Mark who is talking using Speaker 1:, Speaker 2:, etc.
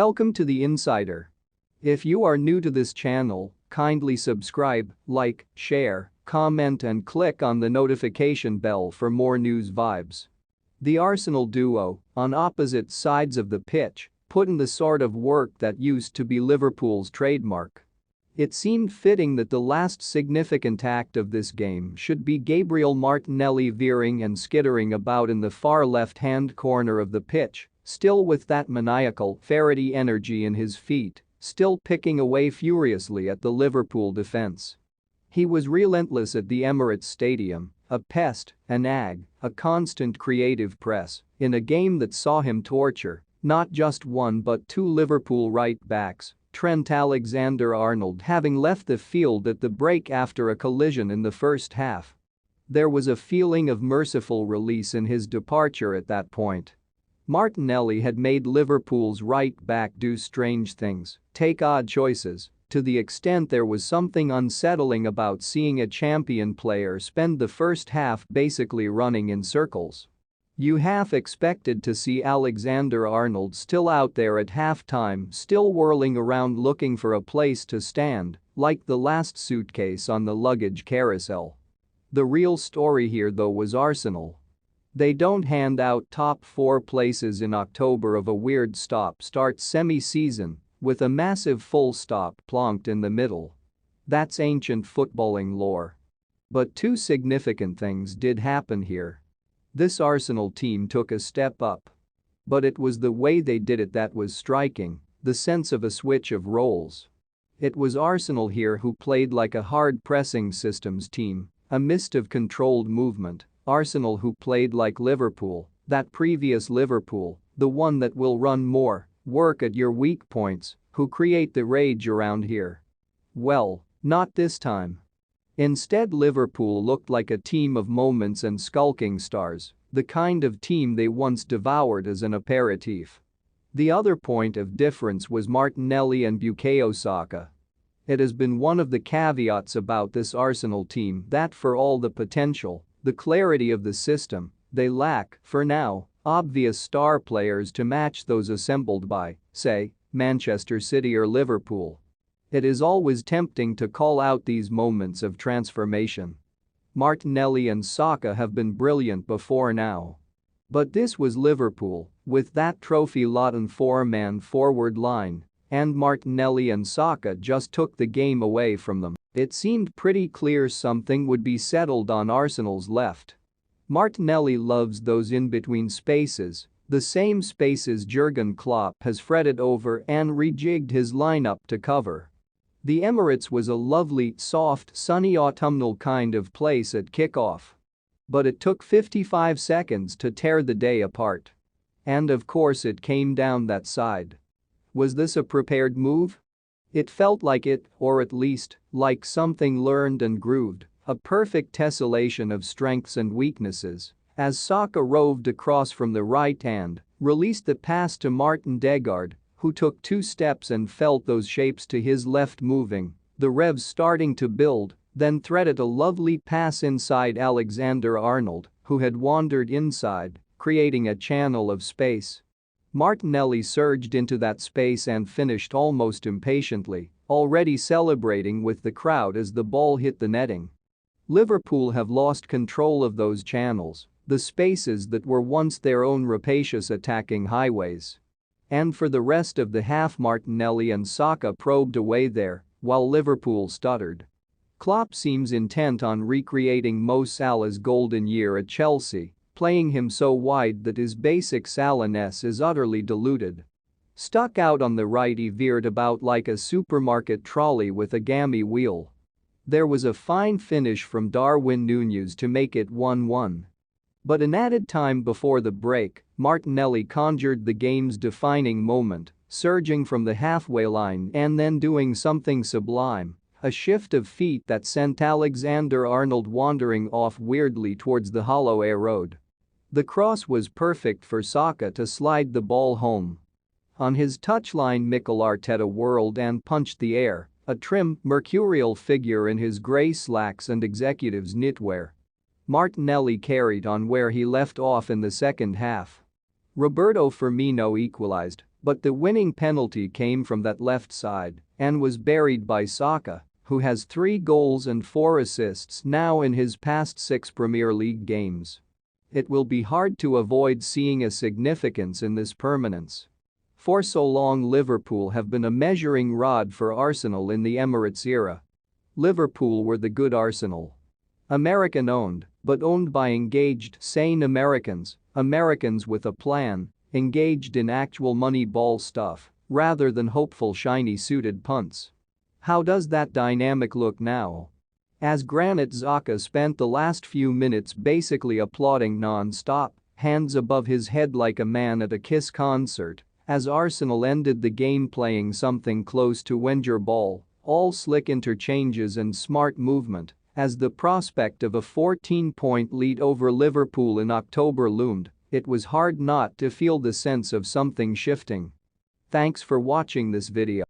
Speaker 1: Welcome to The Insider. If you are new to this channel, kindly subscribe, like, share, comment and click on the notification bell for more news vibes. The Arsenal duo, on opposite sides of the pitch, put in the sort of work that used to be Liverpool's trademark. It seemed fitting that the last significant act of this game should be Gabriel Martinelli veering and skittering about in the far left-hand corner of the pitch, still with that maniacal, ferrety energy in his feet, still picking away furiously at the Liverpool defense. He was relentless at the Emirates Stadium, a pest, a nag, a constant creative press, in a game that saw him torture not just one but two Liverpool right-backs, Trent Alexander-Arnold having left the field at the break after a collision in the first half. There was a feeling of merciful release in his departure at that point. Martinelli had made Liverpool's right-back do strange things, take odd choices, to the extent there was something unsettling about seeing a champion player spend the first half basically running in circles. You half expected to see Alexander-Arnold still out there at halftime, still whirling around looking for a place to stand, like the last suitcase on the luggage carousel. The real story here though was Arsenal. They don't hand out top 4 places in October of a weird stop-start semi-season with a massive full stop plonked in the middle. That's ancient footballing lore. But two significant things did happen here. This Arsenal team took a step up. But it was the way they did it that was striking, the sense of a switch of roles. It was Arsenal here who played like a hard-pressing systems team, a mist of controlled movement. Arsenal who played like Liverpool, that previous Liverpool, the one that will run more, work at your weak points, who create the rage around here. Well, not this time. Instead, Liverpool looked like a team of moments and skulking stars, the kind of team they once devoured as an aperitif. The other point of difference was Martinelli and Bukayo Saka. It has been one of the caveats about this Arsenal team that for all the potential, the clarity of the system, they lack, for now, obvious star players to match those assembled by, say, Manchester City or Liverpool. It is always tempting to call out these moments of transformation. Martinelli and Saka have been brilliant before now. But this was Liverpool, with that trophy-laden 4-man forward line, and Martinelli and Saka just took the game away from them. It seemed pretty clear something would be settled on Arsenal's left. Martinelli loves those in-between spaces, the same spaces Jurgen Klopp has fretted over and rejigged his lineup to cover. The Emirates was a lovely, soft, sunny autumnal kind of place at kickoff. But it took 55 seconds to tear the day apart. And of course it came down that side. Was this a prepared move? It felt like it, or at least, like something learned and grooved, a perfect tessellation of strengths and weaknesses, as Saka roved across from the right hand, released the pass to Martin Degaard, who took 2 steps and felt those shapes to his left moving, the revs starting to build, then threaded a lovely pass inside Alexander-Arnold, who had wandered inside, creating a channel of space. Martinelli surged into that space and finished almost impatiently, already celebrating with the crowd as the ball hit the netting. Liverpool have lost control of those channels, the spaces that were once their own rapacious attacking highways. And for the rest of the half, Martinelli and Saka probed away there, while Liverpool stuttered. Klopp seems intent on recreating Mo Salah's golden year at Chelsea, playing him so wide that his basic Salah-ness is utterly diluted. Stuck out on the right, he veered about like a supermarket trolley with a gammy wheel. There was a fine finish from Darwin Núñez to make it 1-1. But in added time before the break, Martinelli conjured the game's defining moment, surging from the halfway line and then doing something sublime, a shift of feet that sent Alexander-Arnold wandering off weirdly towards the hollow air road. The cross was perfect for Saka to slide the ball home. On his touchline, Mikel Arteta whirled and punched the air, a trim, mercurial figure in his grey slacks and executive's knitwear. Martinelli carried on where he left off in the second half. Roberto Firmino equalized, But the winning penalty came from that left side and was buried by Saka, who has 3 goals and 4 assists now in his past 6 Premier League games. It will be hard to avoid seeing a significance in this permanence. For so long Liverpool have been a measuring rod for Arsenal in the Emirates era. Liverpool were the good Arsenal. American-owned, but owned by engaged, sane Americans with a plan, engaged in actual money-ball stuff, rather than hopeful shiny-suited punts. How does that dynamic look now? As Granit Xhaka spent the last few minutes basically applauding non-stop, hands above his head like a man at a Kiss concert, as Arsenal ended the game playing something close to Wenger ball, all slick interchanges and smart movement, as the prospect of a 14-point lead over Liverpool in October loomed, it was hard not to feel the sense of something shifting. Thanks for watching this video.